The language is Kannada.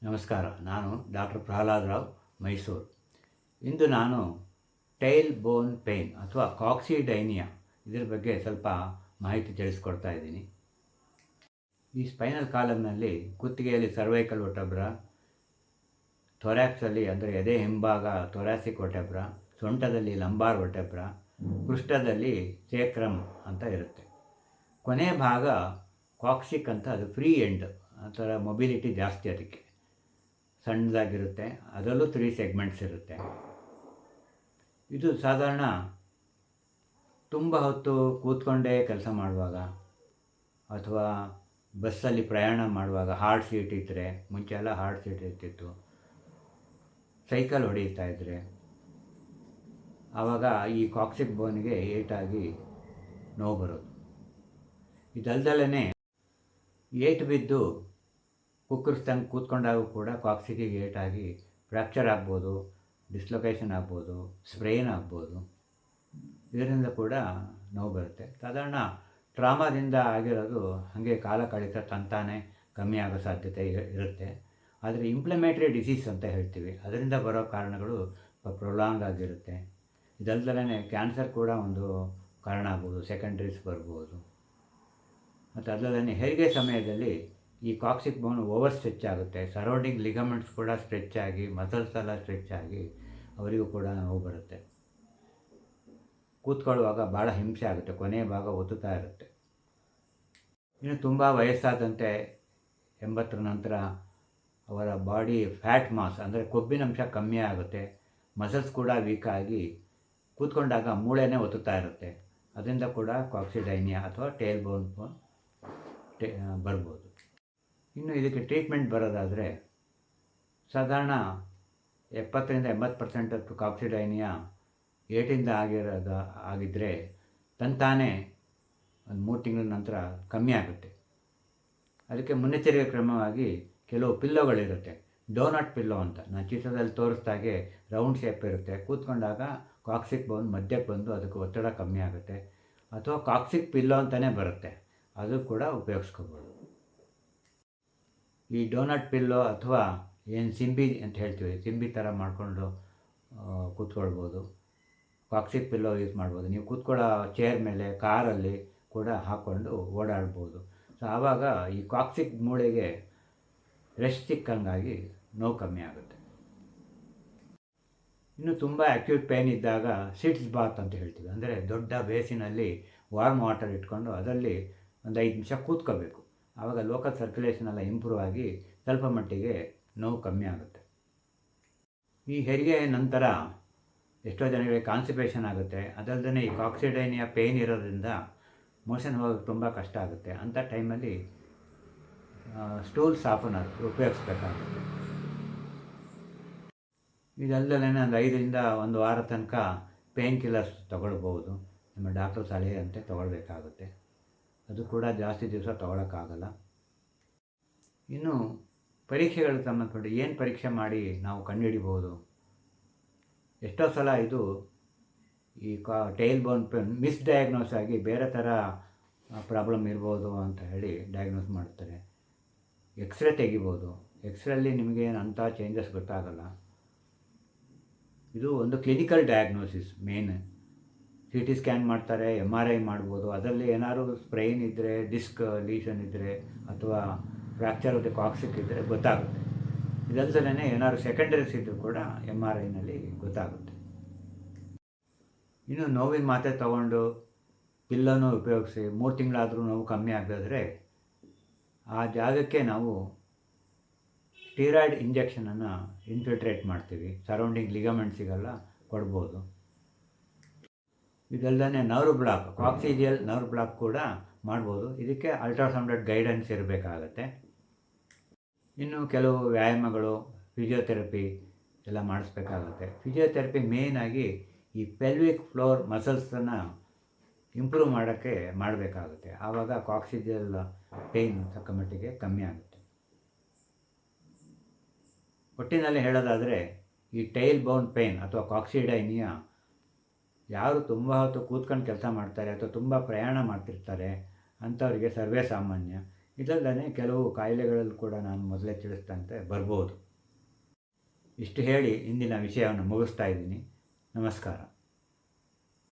ನಮಸ್ಕಾರ. ನಾನು ಡಾಕ್ಟರ್ ಪ್ರಹ್ಲಾದ್ ರಾವ್, ಮೈಸೂರು. ಇಂದು ನಾನು ಟೈಲ್ ಬೋನ್ ಪೇಯ್ನ್ ಅಥವಾ ಕಾಕ್ಸಿಡೈನಿಯಾ ಇದರ ಬಗ್ಗೆ ಸ್ವಲ್ಪ ಮಾಹಿತಿ ತಿಳಿಸ್ಕೊಡ್ತಾ ಇದ್ದೀನಿ. ಈ ಸ್ಪೈನಲ್ ಕಾಲಮ್ನಲ್ಲಿ ಕುತ್ತಿಗೆಯಲ್ಲಿ ಸರ್ವೈಕಲ್ ವರ್ಟೆಬ್ರ, ಥೊರ್ಯಾಕ್ಸಲ್ಲಿ ಅಂದರೆ ಎದೆ ಹಿಂಭಾಗ ಥೊರ್ಯಾಸಿಕ್ ವರ್ಟೆಬ್ರ, ಸೊಂಟದಲ್ಲಿ ಲಂಬಾರ್ ವರ್ಟೆಬ್ರ, ಪೃಷ್ಠದಲ್ಲಿ ಸೇಕ್ರಮ್ ಅಂತ ಇರುತ್ತೆ. ಕೊನೆ ಭಾಗ ಕಾಕ್ಸಿಕ್ ಅಂತ, ಅದು ಫ್ರೀ ಎಂಡ್, ಆ ಥರ ಮೊಬಿಲಿಟಿ ಜಾಸ್ತಿ, ಅದಕ್ಕೆ ಸಣ್ಣದಾಗಿರುತ್ತೆ. ಅದರಲ್ಲೂ 3 ಸೆಗ್ಮೆಂಟ್ಸ್ ಇರುತ್ತೆ. ಇದು ಸಾಧಾರಣ ತುಂಬ ಹೊತ್ತು ಕೂತ್ಕೊಂಡೇ ಕೆಲಸ ಮಾಡುವಾಗ ಅಥವಾ ಬಸ್ಸಲ್ಲಿ ಪ್ರಯಾಣ ಮಾಡುವಾಗ, ಹಾರ್ಡ್ ಸೀಟ್ ಇದ್ದರೆ, ಮುಂಚೆ ಎಲ್ಲ ಹಾರ್ಡ್ ಸೀಟ್ ಇರ್ತಿತ್ತು, ಸೈಕಲ್ ಹೊಡೀತಾ ಇದ್ದರೆ, ಆವಾಗ ಈ ಕಾಕ್ಸಿಕ್ ಬೋನ್ಗೆ ಏಟಾಗಿ ನೋವು ಬರೋದು. ಇದಲ್ದಲೇ ಏಟು ಬಿದ್ದು ಕುಕ್ಕರ್ಸ್ದಂಗೆ ಕೂತ್ಕೊಂಡಾಗೂ ಕೂಡ ಕಾಕ್ಸಿಕಿಗೆ ಏಟಾಗಿ ಫ್ರ್ಯಾಕ್ಚರ್ ಆಗ್ಬೋದು, ಡಿಸ್ಲೊಕೇಶನ್ ಆಗ್ಬೋದು, ಸ್ಪ್ರೇನ್ ಆಗ್ಬೋದು. ಇದರಿಂದ ಕೂಡ ನೋವು ಬರುತ್ತೆ. ಸಾಧಾರಣ ಟ್ರಾಮಾದಿಂದ ಆಗಿರೋದು ಹಾಗೆ ಕಾಲ ಕಳೀತಾ ತಂತಾನೆ ಕಮ್ಮಿ ಆಗೋ ಸಾಧ್ಯತೆ ಇರುತ್ತೆ. ಆದರೆ ಇಂಪ್ಲಮೇಟ್ರಿ ಡಿಸೀಸ್ ಅಂತ ಹೇಳ್ತೀವಿ, ಅದರಿಂದ ಬರೋ ಕಾರಣಗಳು ಪ್ರೊಲಾಂಗ್ ಆಗಿರುತ್ತೆ. ಇದಲ್ದಲೇ ಕ್ಯಾನ್ಸರ್ ಕೂಡ ಒಂದು ಕಾರಣ ಆಗ್ಬೋದು, ಸೆಕೆಂಡ್ರೀಸ್ ಬರ್ಬೋದು. ಮತ್ತು ಅದಲ್ಲದೆ ಹೆರಿಗೆ ಸಮಯದಲ್ಲಿ ಈ ಕಾಕ್ಸಿಕ್ ಬೋನ್ ಓವರ್ ಸ್ಟ್ರೆಚ್ ಆಗುತ್ತೆ, ಸರೌಂಡಿಂಗ್ ಲಿಗಮೆಂಟ್ಸ್ ಕೂಡ ಸ್ಟ್ರೆಚ್ ಆಗಿ, ಮಸಲ್ಸ್ ಎಲ್ಲ ಸ್ಟ್ರೆಚ್ ಆಗಿ ಅವರಿಗೂ ಕೂಡ ನೋವು ಬರುತ್ತೆ. ಕೂತ್ಕೊಳ್ಳುವಾಗ ಭಾಳ ಹಿಂಸೆ ಆಗುತ್ತೆ, ಕೊನೆಯ ಭಾಗ ಒತ್ತುತ್ತಾ ಇರುತ್ತೆ. ಇನ್ನು ತುಂಬ ವಯಸ್ಸಾದಂತೆ 80 ನಂತರ ಅವರ ಬಾಡಿ ಫ್ಯಾಟ್ ಮಾಸ್ ಅಂದರೆ ಕೊಬ್ಬಿನಂಶ ಕಮ್ಮಿ ಆಗುತ್ತೆ, ಮಸಲ್ಸ್ ಕೂಡ ವೀಕ್ ಆಗಿ ಕೂತ್ಕೊಂಡಾಗ ಮೂಳೆನೇ ಒತ್ತುತ್ತಾ ಇರುತ್ತೆ. ಅದರಿಂದ ಕೂಡ ಕಾಕ್ಸಿಡೈನಿಯಾ ಅಥವಾ ಟೇಲ್ ಬೋನ್ ಬರ್ಬೋದು. ಇನ್ನು ಇದಕ್ಕೆ ಟ್ರೀಟ್ಮೆಂಟ್ ಬರೋದಾದರೆ ಸಾಧಾರಣ 70-80% ಕಾಕ್ಸಿಡೈನಿಯಾ ಏಟಿಂದ ಆಗಿದ್ದರೆ ತಂತಾನೇ ಒಂದು 3 ತಿಂಗಳ ನಂತರ ಕಮ್ಮಿ ಆಗುತ್ತೆ. ಅದಕ್ಕೆ ಮುನ್ನೆಚ್ಚರಿಕೆ ಕ್ರಮವಾಗಿ ಕೆಲವು ಪಿಲ್ಲೋಗಳಿರುತ್ತೆ. ಡೋನಟ್ ಪಿಲ್ಲೋ ಅಂತ, ನಾನು ಚಿತ್ರದಲ್ಲಿ ತೋರಿಸ್ದಾಗೆ ರೌಂಡ್ ಶೇಪ್ ಇರುತ್ತೆ. ಕೂತ್ಕೊಂಡಾಗ ಕಾಕ್ಸಿಕ್ ಬೋನ್ ಮಧ್ಯಕ್ಕೆ ಬಂದು ಅದಕ್ಕೆ ಒತ್ತಡ ಕಮ್ಮಿ ಆಗುತ್ತೆ. ಅಥವಾ ಕಾಕ್ಸಿಕ್ ಪಿಲ್ಲೋ ಅಂತಲೇ ಬರುತ್ತೆ, ಅದು ಕೂಡ ಉಪಯೋಗಿಸ್ಕೋಬೋದು. ಈ ಡೋನಟ್ ಪಿಲ್ಲೋ ಅಥವಾ ಏನು ಸಿಂಬಿ ಅಂತ ಹೇಳ್ತೀವಿ, ಸಿಂಬಿ ಥರ ಮಾಡಿಕೊಂಡು ಕೂತ್ಕೊಳ್ಬೋದು. ಕಾಕ್ಸಿಕ್ ಪಿಲ್ಲೋ ಯೂಸ್ ಮಾಡ್ಬೋದು. ನೀವು ಕೂತ್ಕೊಳ್ಳೋ ಚೇರ್ ಮೇಲೆ, ಕಾರಲ್ಲಿ ಕೂಡ ಹಾಕ್ಕೊಂಡು ಓಡಾಡ್ಬೋದು. ಸೊ ಆವಾಗ ಈ ಕಾಕ್ಸಿಕ್ ಮೂಳೆಗೆ ರೆಸ್ಟ್ ಸಿಕ್ಕಂಗಾಗಿ ನೋವು ಕಮ್ಮಿ ಆಗುತ್ತೆ. ಇನ್ನು ತುಂಬ ಅಕ್ಯೂಟ್ ಪೇಯ್ನ್ ಇದ್ದಾಗ ಸಿಟ್ಸ್ ಬಾತ್ ಅಂತ ಹೇಳ್ತೀವಿ, ಅಂದರೆ ದೊಡ್ಡ ಬೇಸಿನಲ್ಲಿ ವಾರ್ಮ್ ವಾಟರ್ ಇಟ್ಕೊಂಡು ಅದರಲ್ಲಿ ಒಂದು 5 ನಿಮಿಷ ಕೂತ್ಕೋಬೇಕು. ಆವಾಗ ಲೋಕಲ್ ಸರ್ಕ್ಯುಲೇಷನ್ ಎಲ್ಲ ಇಂಪ್ರೂವ್ ಆಗಿ ಸ್ವಲ್ಪ ಮಟ್ಟಿಗೆ ನೋವು ಕಮ್ಮಿ ಆಗುತ್ತೆ. ಈ ಹೆರಿಗೆ ನಂತರ ಎಷ್ಟೋ ಜನಗಳಿಗೆ ಕಾನ್ಸ್ಟಿಪೇಷನ್ ಆಗುತ್ತೆ. ಅದಲ್ಲದೆ ಈ ಕಾಕ್ಸಿಡೈನಿಯಾ ಪೇಯ್ನ್ ಇರೋದ್ರಿಂದ ಮೋಷನ್ ಹೋಗೋಕ್ಕೆ ತುಂಬ ಕಷ್ಟ ಆಗುತ್ತೆ. ಅಂಥ ಟೈಮಲ್ಲಿ ಸ್ಟೂಲ್ ಸಾಫನರ್ ಉಪಯೋಗಿಸ್ಬೇಕಾಗುತ್ತೆ. ಇದಲ್ಲದೇ ಒಂದು 5ರಿಂದ 1 ವಾರ ತನಕ ಪೇಯ್ನ್ ಕಿಲ್ಲರ್ಸ್ ತೊಗೊಳ್ಬೋದು. ನಿಮ್ಮ ಡಾಕ್ಟರ್ ಸಲಹೆಯಂತೆ ತೊಗೊಳ್ಬೇಕಾಗುತ್ತೆ. ಅದು ಕೂಡ ಜಾಸ್ತಿ ದಿವಸ ತೊಗೊಳಕ್ಕಾಗಲ್ಲ. ಇನ್ನು ಪರೀಕ್ಷೆಗಳಿಗೆ ಸಂಬಂಧಪಟ್ಟು ಏನು ಪರೀಕ್ಷೆ ಮಾಡಿ ನಾವು ಕಂಡುಹಿಡಿಬೋದು? ಎಷ್ಟೋ ಸಲ ಇದು ಈ ಟೈಲ್ ಬೋನ್ ಪೇನ್ ಮಿಸ್ಡಯಾಗ್ನೋಸ್ ಆಗಿ ಬೇರೆ ಥರ ಪ್ರಾಬ್ಲಮ್ ಇರ್ಬೋದು ಅಂತ ಹೇಳಿ ಡಯಾಗ್ನೋಸ್ ಮಾಡ್ತಾರೆ. ಎಕ್ಸ್ರೇ ತೆಗಿಬೋದು. ಎಕ್ಸ್ರೇಲಿ ನಿಮಗೇನು ಅಂಥ ಚೇಂಜಸ್ ಗೊತ್ತಾಗಲ್ಲ. ಇದು ಒಂದು clinical diagnosis main. CT scan ಮಾಡ್ತಾರೆ, MRI ಮಾಡ್ಬೋದು. ಅದರಲ್ಲಿ ಏನಾದ್ರು ಸ್ಪ್ರೈನ್ ಇದ್ದರೆ, ಡಿಸ್ಕ್ ಲೀಷನ್ ಇದ್ದರೆ ಅಥವಾ ಫ್ರ್ಯಾಕ್ಚರ್ ಆಫ್ ದಿ ಕಾಕ್ಸಿಕ್ ಇದ್ದರೆ ಗೊತ್ತಾಗುತ್ತೆ. ಇದಲ್ದಲೇ ಏನಾದ್ರು ಸೆಕೆಂಡರೀಸ್ ಇದ್ದರೂ ಕೂಡ MRIನಲ್ಲಿ ಗೊತ್ತಾಗುತ್ತೆ. ಇನ್ನು ನೋವಿನ ಮಾತ್ರೆ ತೊಗೊಂಡು ಪಿಲ್ಲನ್ನು ಉಪಯೋಗಿಸಿ 3 ತಿಂಗಳಾದರೂ ನೋವು ಕಮ್ಮಿ ಆಗದಿದ್ರೆ ಆ ಜಾಗಕ್ಕೆ ನಾವು ಸ್ಟೀರಾಯ್ಡ್ ಇಂಜೆಕ್ಷನನ್ನು ಇನ್ಫಿಲ್ಟ್ರೇಟ್ ಮಾಡ್ತೀವಿ, ಸರೌಂಡಿಂಗ್ ಲಿಗಮೆಂಟ್ಸಿಗೆಲ್ಲ ಕೊಡ್ಬೋದು. ಇದಲ್ಲದೆ ನರ್ವ್ ಬ್ಲಾಕ್, ಕಾಕ್ಸಿಜಿಯಲ್ ನರ್ವ್ ಬ್ಲಾಕ್ ಕೂಡ ಮಾಡ್ಬೋದು. ಇದಕ್ಕೆ ಅಲ್ಟ್ರಾಸೌಂಡೆಡ್ ಗೈಡೆನ್ಸ್ ಇರಬೇಕಾಗತ್ತೆ. ಇನ್ನು ಕೆಲವು ವ್ಯಾಯಾಮಗಳು, ಫಿಸಿಯೋಥೆರಪಿ ಎಲ್ಲ ಮಾಡಿಸ್ಬೇಕಾಗತ್ತೆ. ಫಿಸಿಯೋಥೆರಪಿ ಮೇಯ್ನಾಗಿ ಈ ಪೆಲ್ವಿಕ್ ಫ್ಲೋರ್ ಮಸಲ್ಸನ್ನು ಇಂಪ್ರೂವ್ ಮಾಡೋಕ್ಕೆ ಮಾಡಬೇಕಾಗುತ್ತೆ. ಆವಾಗ ಕಾಕ್ಸಿಜಿಯಲ್ ಪೇಯ್ನ್ ತಕ್ಕ ಮಟ್ಟಿಗೆ ಕಮ್ಮಿ ಆಗುತ್ತೆ. ಒಟ್ಟಿನಲ್ಲಿ ಹೇಳೋದಾದರೆ ಈ ಟೈಲ್ ಬೋನ್ ಪೇಯ್ನ್ ಅಥವಾ ಕಾಕ್ಸಿಡೈನಿಯಾ ಯಾರು ತುಂಬ ಹೊತ್ತು ಕೂತ್ಕೊಂಡು ಕೆಲಸ ಮಾಡ್ತಾರೆ ಅಥವಾ ತುಂಬ ಪ್ರಯಾಣ ಮಾಡ್ತಿರ್ತಾರೆ ಅಂಥವರಿಗೆ ಸರ್ವೇ ಸಾಮಾನ್ಯ. ಇದಲ್ಲದೆ ಕೆಲವು ಕಾಯಿಲೆಗಳಲ್ಲಿ ಕೂಡ ನಾನು ಮೊದಲೇ ತಿಳಿಸಿದಂತೆ ಬರ್ಬೋದು. ಇಷ್ಟು ಹೇಳಿ ಇಂದಿನ ವಿಷಯವನ್ನು ಮುಗಿಸ್ತಾ ಇದ್ದೀನಿ. ನಮಸ್ಕಾರ.